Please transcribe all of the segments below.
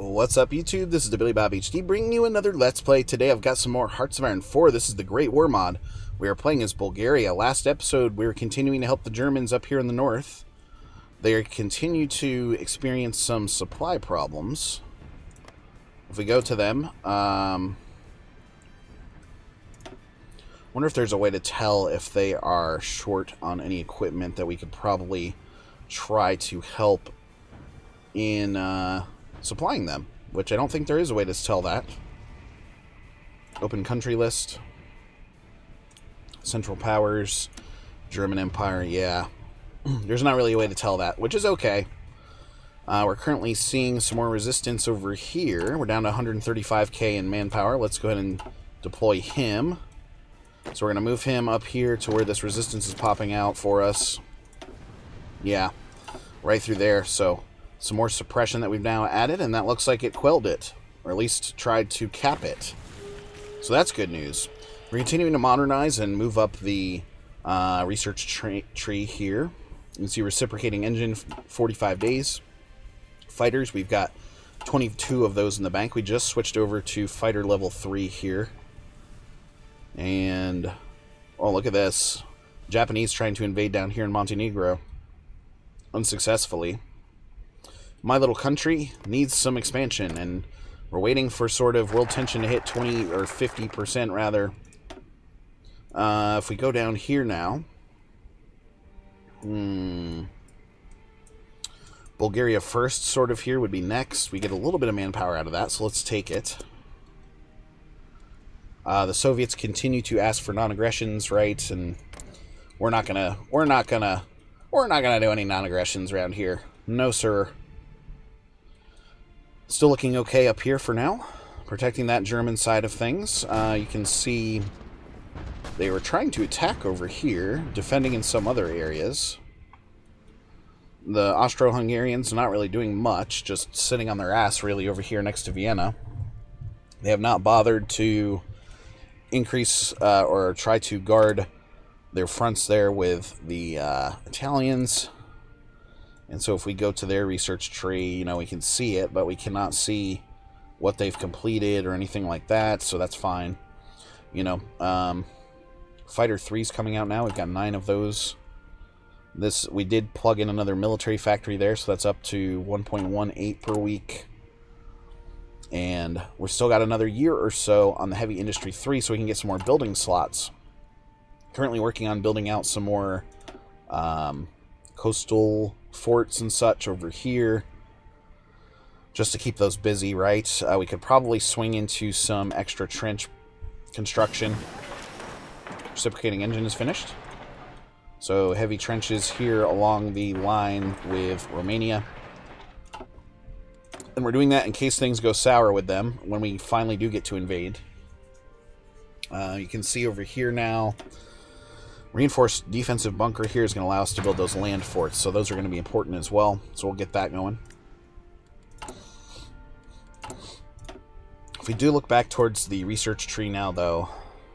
What's up, YouTube? This is the Billy Bob HD bringing you another Let's Play. Today I've got some more Hearts of Iron 4. This is the Great War mod. We are playing as Bulgaria. Last episode we were continuing to help the Germans up here in the north. They continue to experience some supply problems. If we go to them, wonder if there's a way to tell if they are short on any equipment that we could probably try to help in supplying them, which I don't think there is a way to tell that. Open country list. Central Powers. German Empire, yeah. There's not really a way to tell that, which is okay. We're currently seeing some more resistance over here. We're down to 135k in manpower. Let's go ahead and deploy him. So we're going to move him up here to where this resistance is popping out for us. Yeah, right through there. So some more suppression that we've now added, and that looks like it quelled it, or at least tried to cap it. So that's good news. We're continuing to modernize and move up the research tree here. You can see reciprocating engine, 45 days. Fighters, we've got 22 of those in the bank. We just switched over to fighter level 3 here. And, oh, look at this. Japanese trying to invade down here in Montenegro. Unsuccessfully. My little country needs some expansion, and we're waiting for sort of world tension to hit 20 or 50% rather. If we go down here now, Bulgaria first sort of here would be next. We get a little bit of manpower out of that, so let's take it. The Soviets continue to ask for non-aggressions, right? And we're not gonna do any non-aggressions around here. No, sir. Still looking okay up here for now. Protecting that German side of things. You can see they were trying to attack over here, defending in some other areas. The Austro-Hungarians are not really doing much, just sitting on their ass really over here next to Vienna. They have not bothered to increase or try to guard their fronts there with the Italians. And so if we go to their research tree, you know, we can see it, but we cannot see what they've completed or anything like that, so that's fine. You know, Fighter 3's coming out now. We've got 9 of those. We did plug in another military factory there, so that's up to 1.18 per week. And we've still got another year or so on the Heavy Industry 3 so we can get some more building slots. Currently working on building out some more coastal forts and such over here, just to keep those busy, right? We could probably swing into some extra trench construction. Reciprocating engine is finished. So heavy trenches here along the line with Romania. And we're doing that in case things go sour with them when we finally do get to invade. You can see over here now, reinforced defensive bunker here is going to allow us to build those land forts, so those are going to be important as well, so we'll get that going. If we do look back towards the research tree now, though,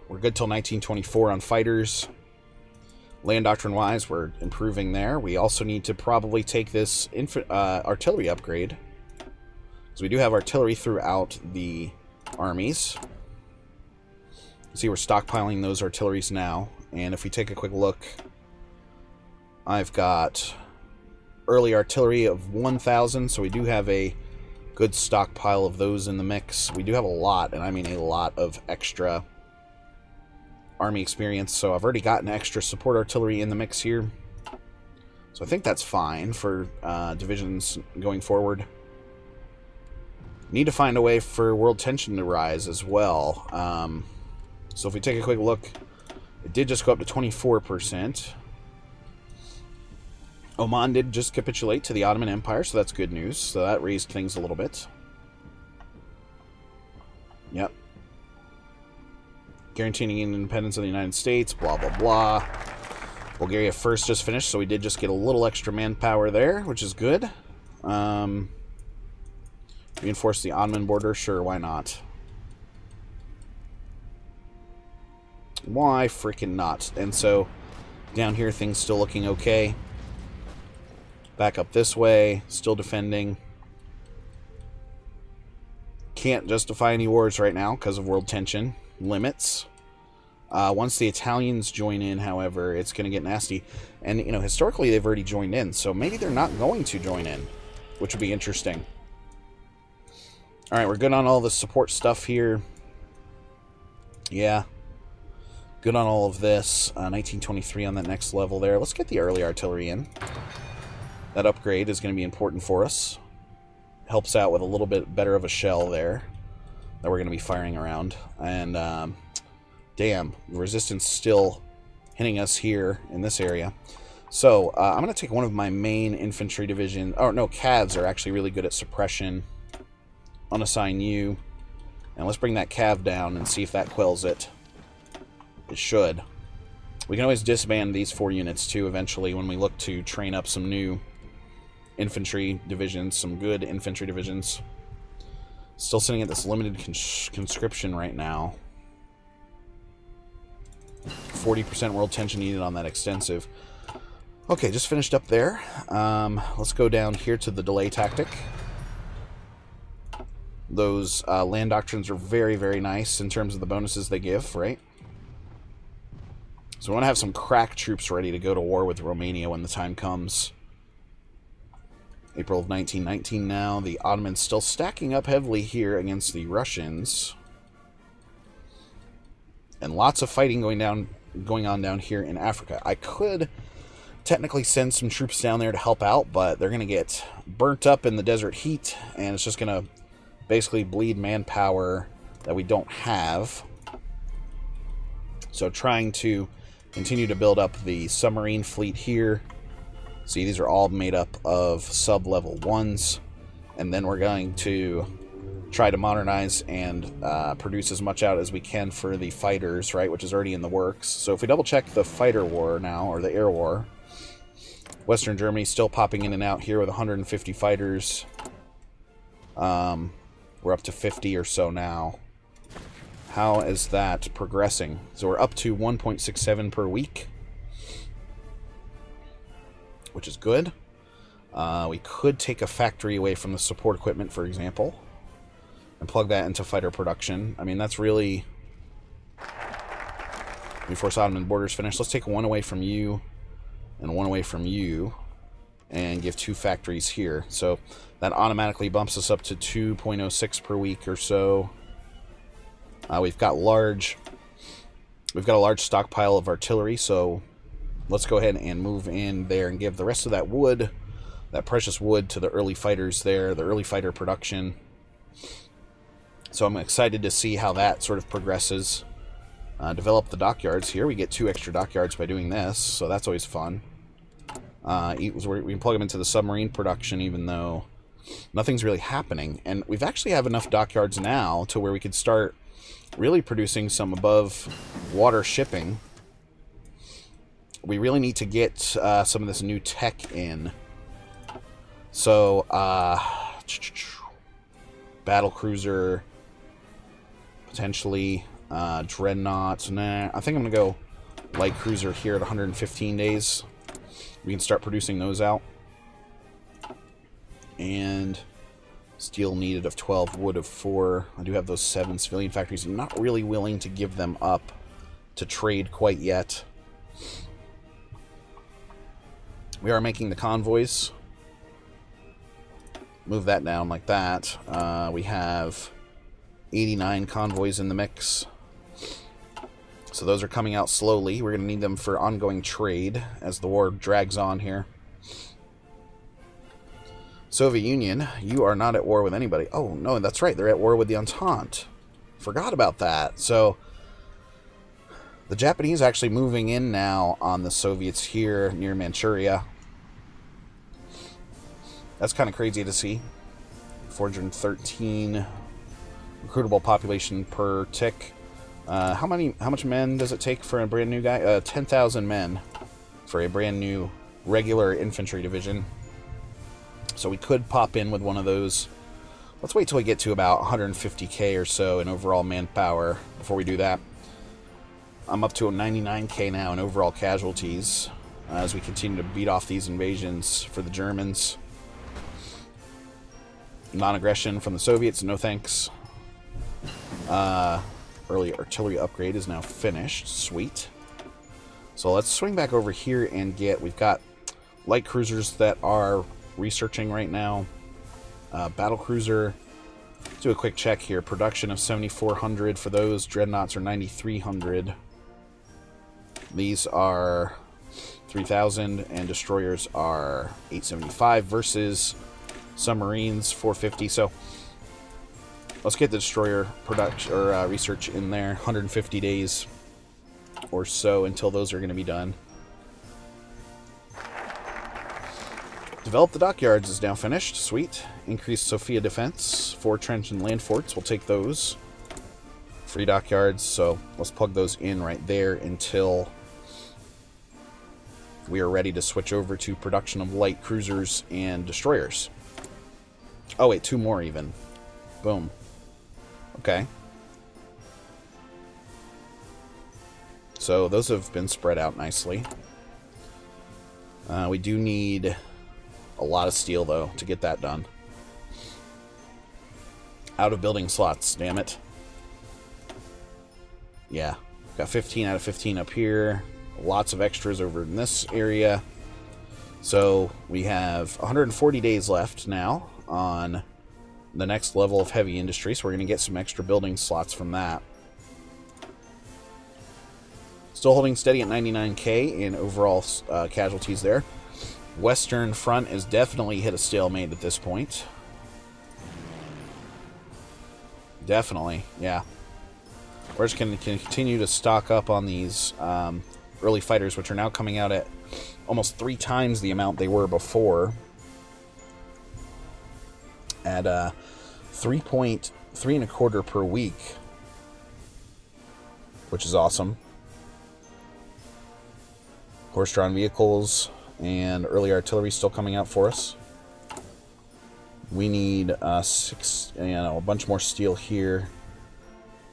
we're good till 1924 on fighters. Land doctrine-wise, we're improving there. We also need to probably take this artillery upgrade, because we do have artillery throughout the armies. You see we're stockpiling those artilleries now. And if we take a quick look, I've got early artillery of 1,000, so we do have a good stockpile of those in the mix. We do have a lot, and I mean a lot of extra army experience, so I've already gotten extra support artillery in the mix here. So I think that's fine for divisions going forward. Need to find a way for world tension to rise as well. So if we take a quick look, it did just go up to 24%. Oman did just capitulate to the Ottoman Empire, so that's good news. So that raised things a little bit. Yep. Guaranteeing independence of the United States, blah, blah, blah. Bulgaria first just finished, so we did just get a little extra manpower there, which is good. Reinforce the Ottoman border, sure, why not? Why freaking not? And so down here things still looking okay. Back up this way, still defending. Can't justify any wars right now because of world tension limits. Once the Italians join in, however, it's going to get nasty. And, you know, historically they've already joined in, so maybe they're not going to join in, which would be interesting. Alright, we're good on all the support stuff here. Yeah. Good on all of this. 1923 on that next level there. Let's get the early artillery in. That upgrade is going to be important for us. Helps out with a little bit better of a shell there that we're going to be firing around. And, damn, the resistance still hitting us here in this area. So, I'm going to take one of my main infantry division. Oh, no, Cavs are actually really good at suppression. Unassign you. And let's bring that Cav down and see if that quells it. It should. We can always disband these 4 units, too, eventually, when we look to train up some new infantry divisions, some good infantry divisions. Still sitting at this limited conscription right now. 40% world tension needed on that extensive. Okay, just finished up there. Let's go down here to the delay tactic. Those land doctrines are very, very nice in terms of the bonuses they give, right? So we want to have some crack troops ready to go to war with Romania when the time comes. April of 1919 now. The Ottomans still stacking up heavily here against the Russians. And lots of fighting going on down here in Africa. I could technically send some troops down there to help out, but they're going to get burnt up in the desert heat, and it's just going to basically bleed manpower that we don't have. So trying to continue to build up the submarine fleet here. See, these are all made up of sub-level 1s. And then we're going to try to modernize and produce as much out as we can for the fighters, right, which is already in the works. So if we double-check the fighter war now, or the air war, Western Germany still popping in and out here with 150 fighters. We're up to 50 or so now. How is that progressing? So we're up to 1.67 per week, which is good. We could take a factory away from the support equipment, for example, and plug that into fighter production. I mean, that's really... We force Ottoman borders finished. Let's take one away from you and one away from you and give 2 factories here. So that automatically bumps us up to 2.06 per week or so. We've got a large stockpile of artillery, so let's go ahead and move in there and give the rest of that wood, that precious wood, to the early fighters there, the early fighter production. So I'm excited to see how that sort of progresses. Develop the dockyards here. We get 2 extra dockyards by doing this, so that's always fun. We can plug them into the submarine production, even though nothing's really happening. And we've actually have enough dockyards now to where we could start really producing some above water shipping. We really need to get some of this new tech in. So, battle cruiser, potentially dreadnought. Nah, I think I'm gonna go light cruiser here at 115 days. We can start producing those out. And steel needed of 12, wood of 4. I do have those 7 civilian factories. I'm not really willing to give them up to trade quite yet. We are making the convoys. Move that down like that. We have 89 convoys in the mix. So those are coming out slowly. We're going to need them for ongoing trade as the war drags on here. Soviet Union, you are not at war with anybody. Oh, no, that's right. They're at war with the Entente. Forgot about that. So the Japanese are actually moving in now on the Soviets here near Manchuria. That's kind of crazy to see. 413 recruitable population per tick. How much men does it take for a brand new guy? 10,000 men for a brand new regular infantry division. So we could pop in with one of those. Let's wait till we get to about 150k or so in overall manpower before we do that. I'm up to 99k now in overall casualties as we continue to beat off these invasions for the Germans. Non-aggression from the Soviets, no thanks. Early artillery upgrade is now finished. Sweet. So let's swing back over here and get... We've got light cruisers that are researching right now. Battle cruiser. Let's do a quick check here. Production of 7,400 for those. Dreadnoughts are 9,300. These are 3,000, and destroyers are 875 versus submarines 450. So let's get the destroyer production or research in there. 150 days or so until those are going to be done. Develop the dockyards is now finished. Sweet. Increase Sophia defense. 4 trench and land forts. We'll take those. Free dockyards. So let's plug those in right there until we are ready to switch over to production of light cruisers and destroyers. Oh wait, 2 more even. Boom. Okay. So those have been spread out nicely. We do need a lot of steel, though, to get that done. Out of building slots, damn it. Yeah. Got 15 out of 15 up here. Lots of extras over in this area. So we have 140 days left now on the next level of heavy industry. So we're going to get some extra building slots from that. Still holding steady at 99k in overall casualties there. Western front is definitely hit a stalemate at this point. Definitely, yeah. We're just going to continue to stock up on these early fighters, which are now coming out at almost 3 times the amount they were before. At 3.325 per week, which is awesome. Horse-drawn vehicles and early artillery still coming out for us. We need a bunch more steel here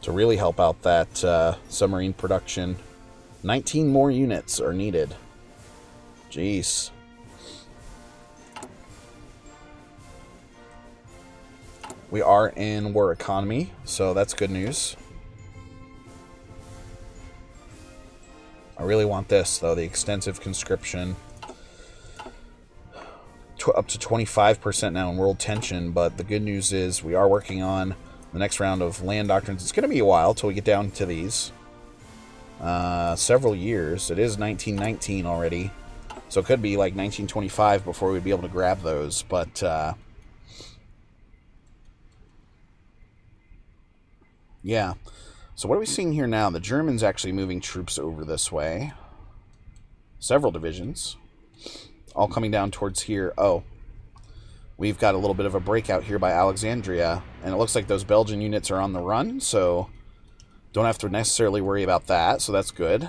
to really help out that submarine production. 19 more units are needed. Jeez. We are in war economy, so that's good news. I really want this, though, the extensive conscription. Up to 25% now in world tension, but the good news is we are working on the next round of land doctrines. It's going to be a while till we get down to these. Several years. It is 1919 already, so it could be like 1925 before we'd be able to grab those, but yeah. So what are we seeing here now? The Germans actually moving troops over this way. Several divisions. All coming down towards here. Oh. We've got a little bit of a breakout here by Alexandria. And it looks like those Belgian units are on the run, so don't have to necessarily worry about that, so that's good.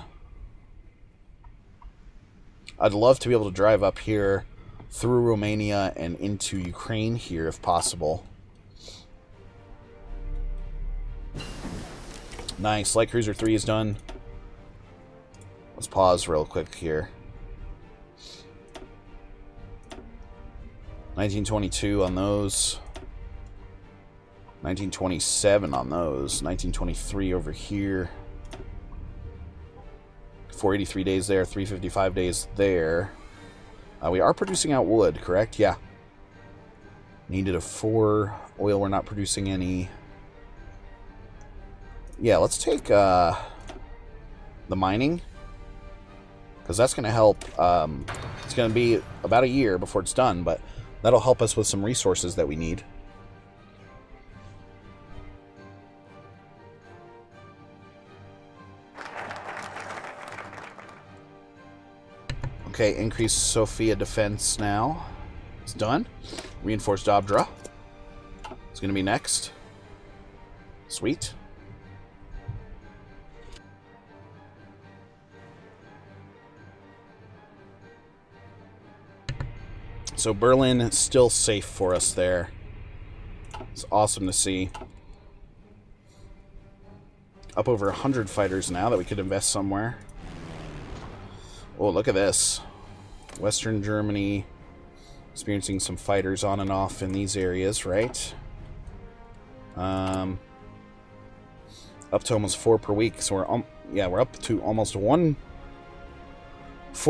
I'd love to be able to drive up here through Romania and into Ukraine here if possible. Nice. Light Cruiser 3 is done. Let's pause real quick here. 1922 on those. 1927 on those. 1923 over here. 483 days there. 355 days there. We are producing out wood, correct? Yeah. Needed a 4. Oil, we're not producing any. Yeah, let's take the mining, because that's going to help. It's going to be about a year before it's done, but that'll help us with some resources that we need. Okay, increase Sofia defense now. It's done. Reinforced Dobra. It's going to be next. Sweet. So Berlin is still safe for us there. It's awesome to see. Up over 100 fighters now that we could invest somewhere. Oh, look at this. Western Germany experiencing some fighters on and off in these areas, right? Up to almost 4 per week. So we're up to almost 4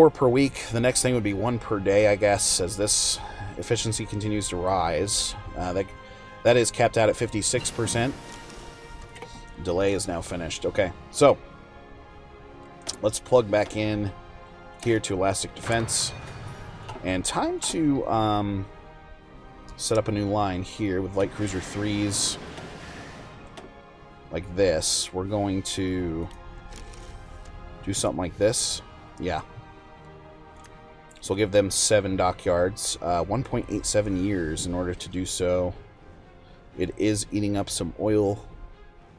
per week. The next thing would be 1 per day, I guess, as this efficiency continues to rise. That is capped out at 56%. Delay is now finished. Okay, so let's plug back in here to Elastic Defense. And time to set up a new line here with Light Cruiser 3s. Like this. We're going to do something like this. Yeah. So we'll give them 7 dockyards. 1.87 years in order to do so. It is eating up some oil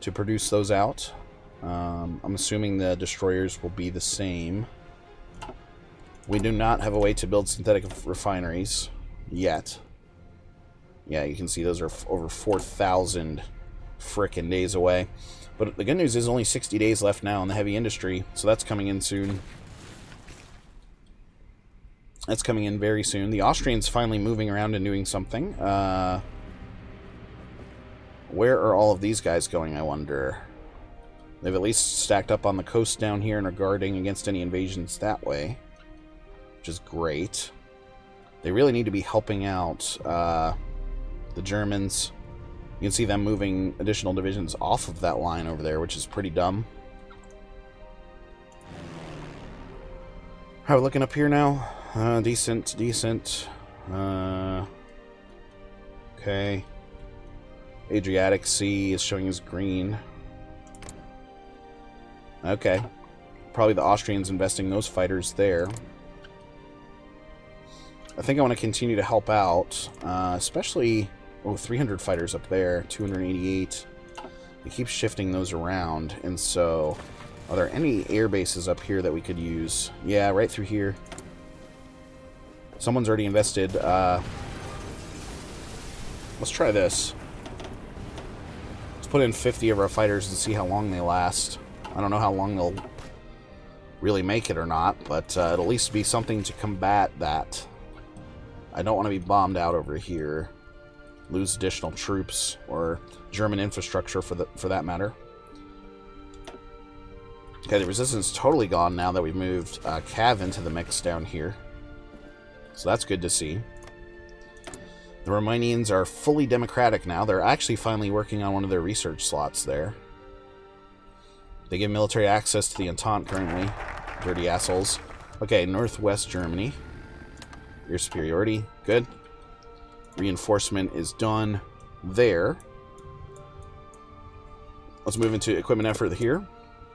to produce those out. I'm assuming the destroyers will be the same. We do not have a way to build synthetic refineries yet. Yeah, you can see those are over 4,000 frickin' days away. But the good news is only 60 days left now in the heavy industry, so that's coming in soon. That's coming in very soon. The Austrians finally moving around and doing something. Where are all of these guys going, I wonder? They've at least stacked up on the coast down here and are guarding against any invasions that way, which is great. They really need to be helping out the Germans. You can see them moving additional divisions off of that line over there, which is pretty dumb. How are we looking up here now? Decent. Okay. Adriatic Sea is showing as green. Okay. Probably the Austrians investing those fighters there. I think I want to continue to help out, especially... Oh, 300 fighters up there, 288. It keeps shifting those around, and so... Are there any air bases up here that we could use? Yeah, right through here. Someone's already invested. Let's try this. Let's put in 50 of our fighters and see how long they last. I don't know how long they'll really make it or not, but it'll at least be something to combat that. I don't want to be bombed out over here. Lose additional troops or German infrastructure for that matter. Okay, the resistance is totally gone now that we've moved Cav into the mix down here. So that's good to see. The Romanians are fully democratic now. They're actually finally working on one of their research slots there. They give military access to the Entente currently. Dirty assholes. Okay, Northwest Germany. Your superiority. Good. Reinforcement is done there. Let's move into equipment effort here.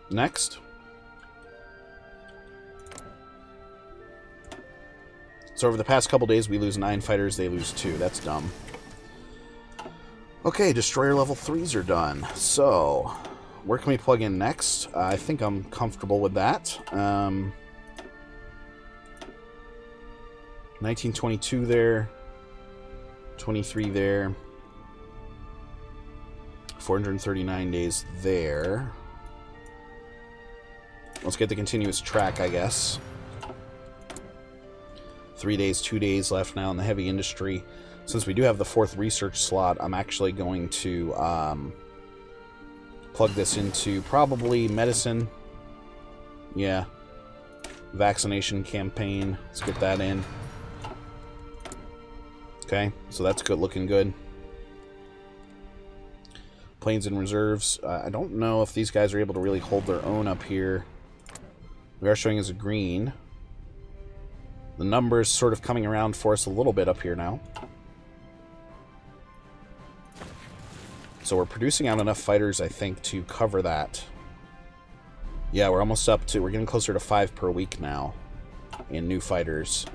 Next. So over the past couple days, we lose 9 fighters, they lose 2. That's dumb. Okay, destroyer level 3s are done. So, where can we plug in next? I think I'm comfortable with that. 1922 there. 23 there. 439 days there. Let's get the continuous track, I guess. 3 days, 2 days left now in the heavy industry. Since we do have the 4th research slot, I'm actually going to plug this into probably medicine. Yeah. Vaccination campaign. Let's get that in. Okay, so that's good, looking good. Planes and reserves. I don't know if these guys are able to really hold their own up here. We are showing as a green. The numbers sort of coming around for us a little bit up here now. So we're producing out enough fighters, I think, to cover that. Yeah, we're almost up to... We're getting closer to 5 per week now in new fighters.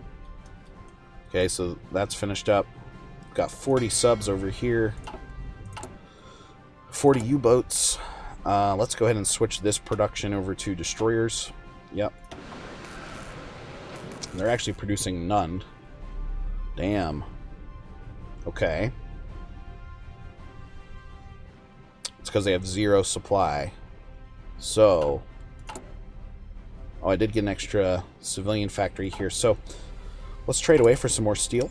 Okay, so that's finished up. Got 40 subs over here. 40 U-boats. Let's go ahead and switch this production over to destroyers. Yep. They're actually producing none. Damn. Okay. It's because they have 0 supply. So... Oh, I did get an extra civilian factory here. So, let's trade away for some more steel.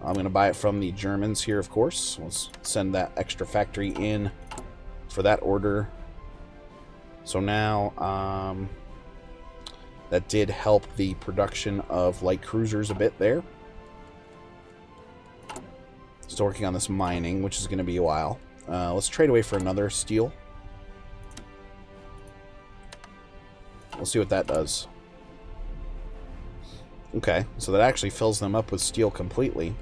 I'm going to buy it from the Germans here, of course. Let's send that extra factory in for that order. So now, that did help the production of light cruisers a bit there. Still working on this mining, which is going to be a while. Let's trade away for another steel. We'll see what that does. Okay, so that actually fills them up with steel completely.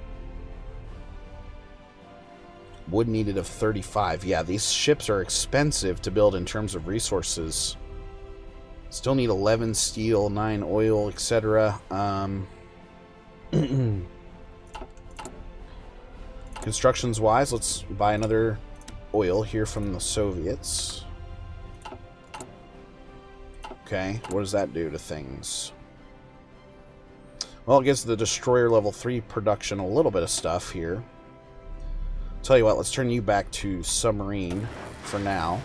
Wood needed of 35. Yeah, these ships are expensive to build in terms of resources. Still need 11 steel, 9 oil, etc. Constructions-wise, let's buy another oil here from the Soviets. Okay, what does that do to things? Well, it gives the destroyer level 3 production a little bit of stuff here. Tell you what, let's turn you back to submarine for now.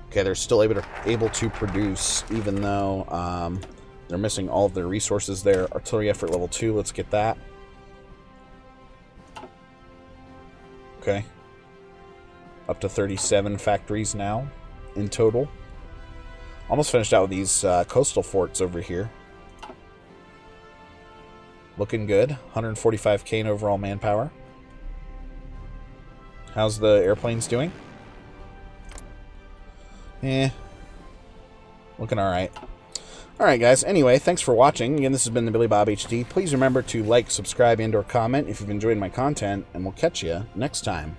Okay, they're still able to produce, even though they're missing all of their resources there. Artillery effort level 2, let's get that. Okay. Up to 37 factories now in total. Almost finished out with these coastal forts over here. Looking good. 145k in overall manpower. How's the airplanes doing? Looking alright. Alright guys, anyway, thanks for watching. Again, this has been the Billy Bob HD. Please remember to like, subscribe, and or comment if you've enjoyed my content, and we'll catch you next time.